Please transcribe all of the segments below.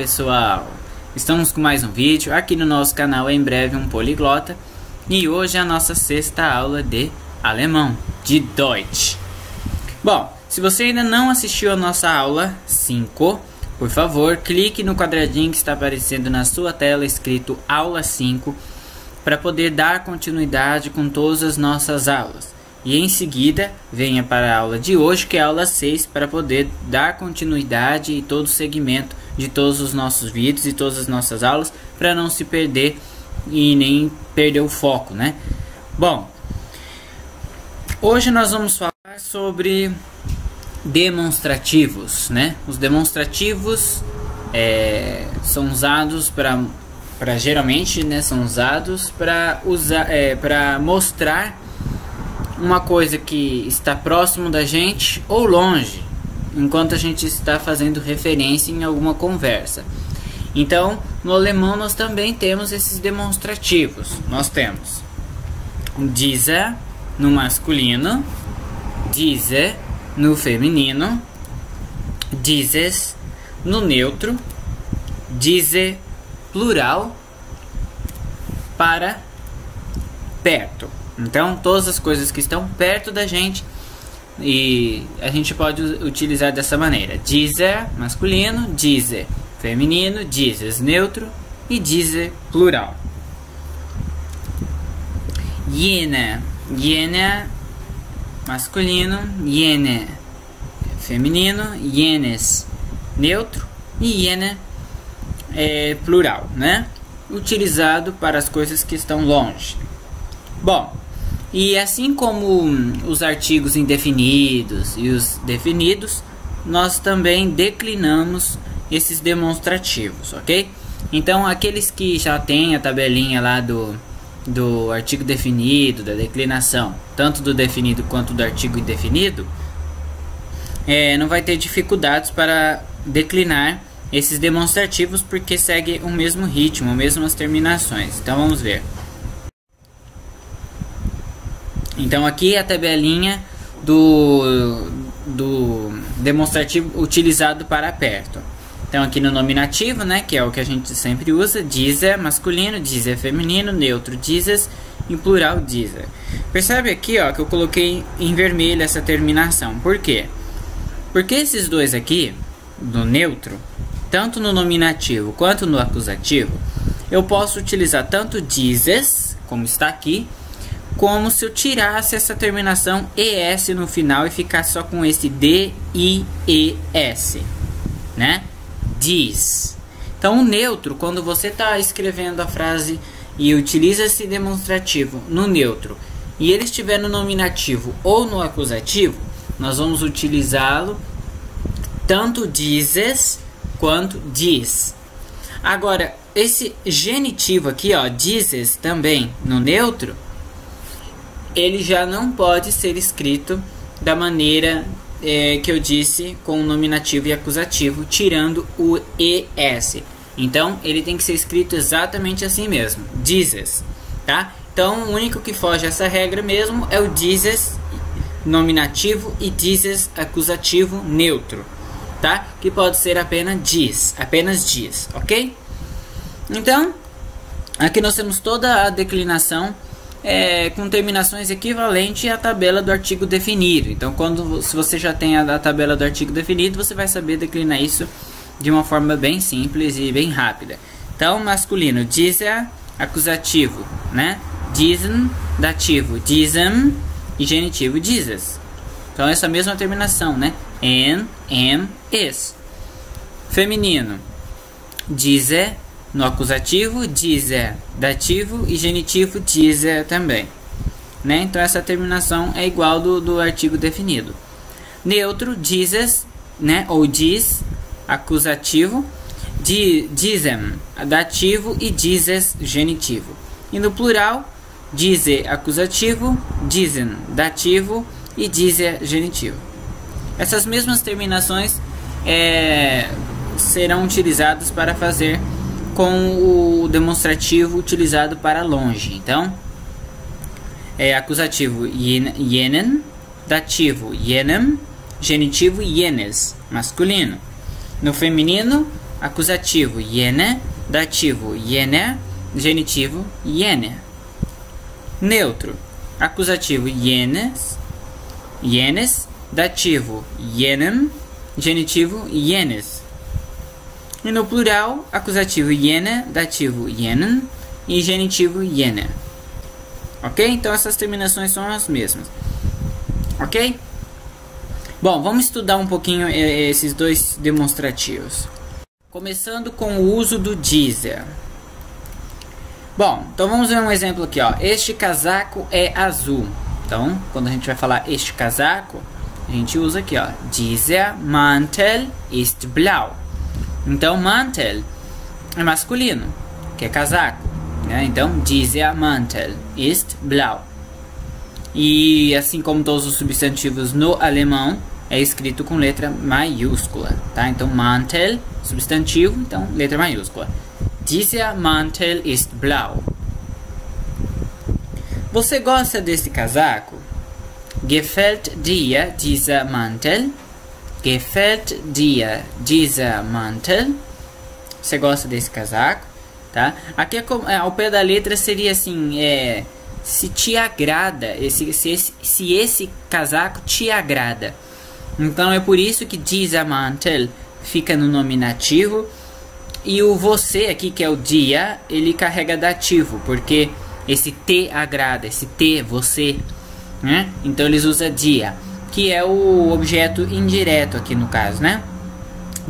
pessoal, estamos com mais um vídeo aqui no nosso canal Em Breve um Poliglota. E hoje é a nossa sexta aula de alemão, de Deutsch. Bom, se você ainda não assistiu a nossa aula 5, por favor, clique no quadradinho que está aparecendo na sua tela escrito aula 5 para poder dar continuidade com todas as nossas aulas. E em seguida, venha para a aula de hoje, que é a aula 6, para poder dar continuidade e todo o segmento de todos os nossos vídeos e todas as nossas aulas, para não se perder e nem perder o foco, né? Bom, hoje nós vamos falar sobre demonstrativos, né? Os demonstrativos são usados para geralmente, né? São usados para mostrar uma coisa que está próximo da gente ou longe, enquanto a gente está fazendo referência em alguma conversa. Então, no alemão nós também temos esses demonstrativos. Nós temos diese no masculino, diese no feminino, dieses no neutro, diese plural para perto. Então, todas as coisas que estão perto da gente, e a gente pode utilizar dessa maneira: diese masculino, diese feminino, dieses neutro e diese plural. Jene, jene masculino, jene feminino, jenes neutro e jene plural, né? Utilizado para as coisas que estão longe. Bom, e assim como os artigos indefinidos e os definidos, nós também declinamos esses demonstrativos, ok? Então, aqueles que já têm a tabelinha lá do artigo definido, da declinação, tanto do definido quanto do artigo indefinido, não vai ter dificuldades para declinar esses demonstrativos, porque segue o mesmo ritmo, as mesmas terminações. Então, vamos ver. Então aqui é a tabelinha do demonstrativo utilizado para perto. Então aqui no nominativo, né, que é o que a gente sempre usa, diese masculino, diese feminino, neutro dieses e plural diese. Percebe aqui, ó, que eu coloquei em vermelho essa terminação. Por quê? Porque esses dois aqui, no neutro, tanto no nominativo quanto no acusativo, eu posso utilizar tanto dieses, como está aqui, como se eu tirasse essa terminação ES no final e ficasse só com esse D-I-E-S, né? Diz. Então, o neutro, quando você está escrevendo a frase e utiliza esse demonstrativo no neutro, e ele estiver no nominativo ou no acusativo, nós vamos utilizá-lo tanto dizes quanto diz. Agora, esse genitivo aqui, ó, dizes também no neutro, ele já não pode ser escrito da maneira que eu disse, com o nominativo e acusativo, tirando o ES. Então, ele tem que ser escrito exatamente assim mesmo, dieses, tá? Então, o único que foge a essa regra mesmo é o dieses nominativo e dieses acusativo neutro, tá? Que pode ser apenas diz, ok? Então, aqui nós temos toda a declinação com terminações equivalentes à tabela do artigo definido. Então, se você já tem a tabela do artigo definido, você vai saber declinar isso de uma forma bem simples e bem rápida. Então, masculino, diese, acusativo, né? Diesen, dativo, diesem e genitivo, dieses. Então, essa mesma terminação, né? En, em, es. Feminino, diese, no acusativo, diese, dativo e genitivo, diese também, né? Então essa terminação é igual do artigo definido. Neutro, dieses, né? Ou diz, acusativo, diesem, dativo e dieses, genitivo. E no plural, diese, acusativo, diesen, dativo e diese, genitivo. Essas mesmas terminações serão utilizadas para fazer com o demonstrativo utilizado para longe. Então, acusativo jenen, dativo jenem, genitivo jenes, masculino. No feminino, acusativo jene, dativo jene, genitivo jene. Neutro, acusativo jenes, jenes, dativo jenem, genitivo jenes. E no plural, acusativo jene, dativo jenen e genitivo jene. Ok? Então essas terminações são as mesmas. Ok? Bom, vamos estudar um pouquinho esses dois demonstrativos. Começando com o uso do dieser. Bom, então vamos ver um exemplo aqui, ó. Este casaco é azul. Então, quando a gente vai falar este casaco, a gente usa aqui, ó. Dieser Mantel ist blau. Então, Mantel é masculino, que é casaco, né? Então, dieser Mantel ist blau. E assim como todos os substantivos no alemão, é escrito com letra maiúscula, tá? Então, Mantel, substantivo, então letra maiúscula. Dieser Mantel ist blau. Você gosta desse casaco? Gefällt dir dieser Mantel? Gefällt dir dieser Mantel? Você gosta desse casaco? Tá? Aqui ao pé da letra seria assim, se te agrada, se esse casaco te agrada. Então é por isso que dieser Mantel fica no nominativo. E o você aqui, que é o dia, ele carrega dativo, porque esse te agrada, esse te, você, né? Então eles usam dia, que é o objeto indireto aqui no caso, né?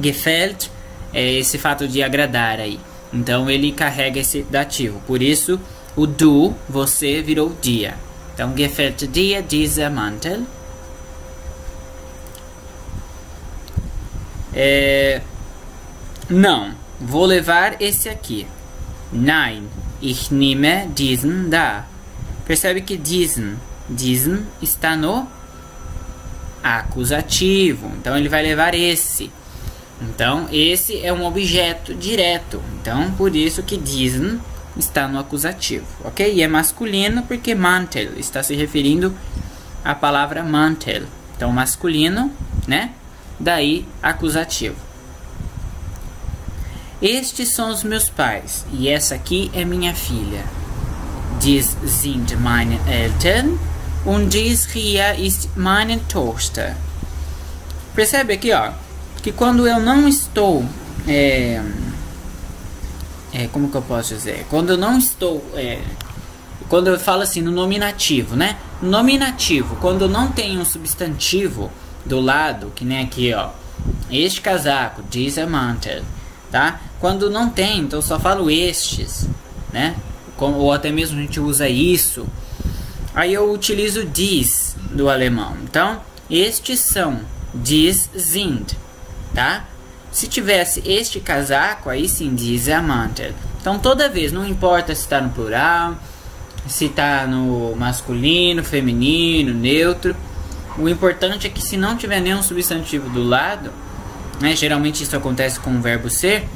Gefällt é esse fato de agradar aí. Então ele carrega esse dativo. Por isso o du, você, virou dia. Então gefällt dir dieser Mantel? Não, vou levar esse aqui. Nein, ich nehme diesen da. Percebe que diesen está no acusativo. Então ele vai levar esse. Então esse é um objeto direto. Então por isso que diesen está no acusativo, ok? E é masculino porque Mantel está se referindo à palavra Mantel. Então masculino, né? Daí acusativo. Estes são os meus pais e essa aqui é minha filha. Dies sind meine Eltern und dies hier ist meine Tochter. Percebe aqui, ó, que quando eu não estou como que eu posso dizer? Quando eu não estou quando eu falo assim no nominativo, né? Nominativo, quando não tem um substantivo do lado, que nem aqui, ó. Este casaco, dieser Mantel, tá? Quando não tem, então eu só falo estes, né? Ou até mesmo a gente usa isso. Aí eu utilizo dies do alemão. Então, estes são, dies sind, tá? Se tivesse este casaco, aí sim, dieser Mantel. Então toda vez, não importa se está no plural, se está no masculino, feminino, neutro. O importante é que se não tiver nenhum substantivo do lado, né, geralmente isso acontece com o verbo ser,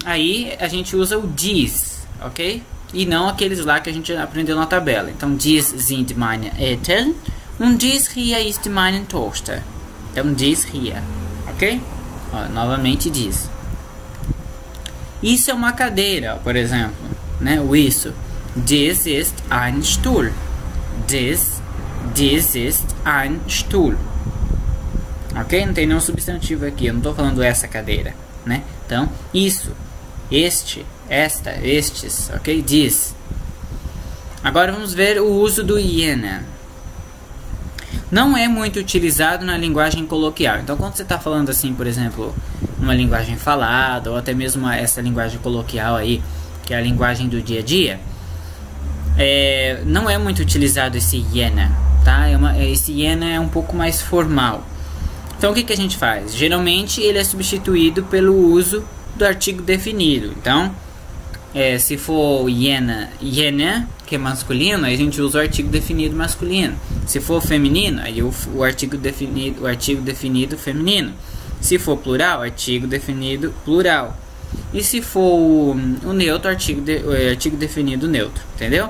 aí a gente usa o dies, ok? E não aqueles lá que a gente aprendeu na tabela. Então, dies sind meine Eltern und dies hier ist meine Tochter. Então, dies hier, ok? Ó, novamente diz. Isso é uma cadeira, por exemplo, né? O isso. Dies ist ein Stuhl. Dies ist ein Stuhl. Ok? Não tem nenhum substantivo aqui. Eu não estou falando essa cadeira, né? Então, isso, este, esta, estes, ok? Diz. Agora vamos ver o uso do jene. Não é muito utilizado na linguagem coloquial. Então, quando você está falando assim, por exemplo, uma linguagem falada, ou até mesmo essa linguagem coloquial aí, que é a linguagem do dia a dia, não é muito utilizado esse jene, tá? Esse jene é um pouco mais formal. Então o que a gente faz? Geralmente ele é substituído pelo uso do artigo definido. Então, se for jene, que é masculino, aí a gente usa o artigo definido masculino. Se for feminino, aí o artigo definido feminino. Se for plural, artigo definido plural. E se for o neutro, artigo definido neutro. Entendeu?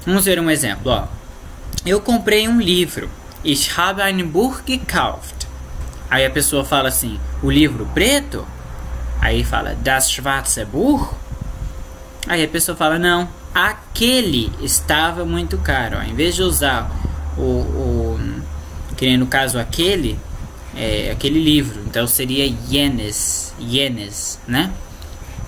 Vamos ver um exemplo. Ó. Eu comprei um livro. Ich habe ein Buch gekauft. Aí a pessoa fala assim, o livro preto? Aí fala das schwarze Buch. Aí a pessoa fala, não, aquele estava muito caro. Ó, em vez de usar que nem no caso aquele livro, então seria jenes, né?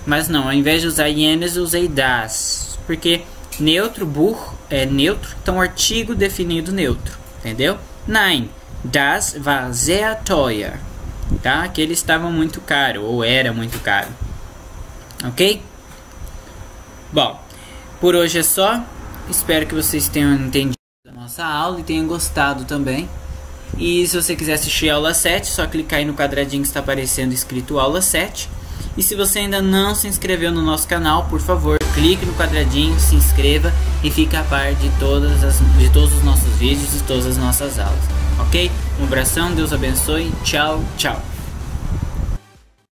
Mas não, ao invés de usar jenes, eu usei das, porque neutro, Buch é neutro, então artigo definido neutro, entendeu? Nein, das war sehr teuer, tá? Aquele estava muito caro, ou era muito caro, ok? Bom, por hoje é só, espero que vocês tenham entendido a nossa aula e tenham gostado também. E se você quiser assistir a aula 7, só clicar aí no quadradinho que está aparecendo escrito aula 7. E se você ainda não se inscreveu no nosso canal, por favor, clique no quadradinho, se inscreva e fique a par de todos os nossos vídeos e todas as nossas aulas. Ok? Um abração, Deus abençoe, tchau, tchau.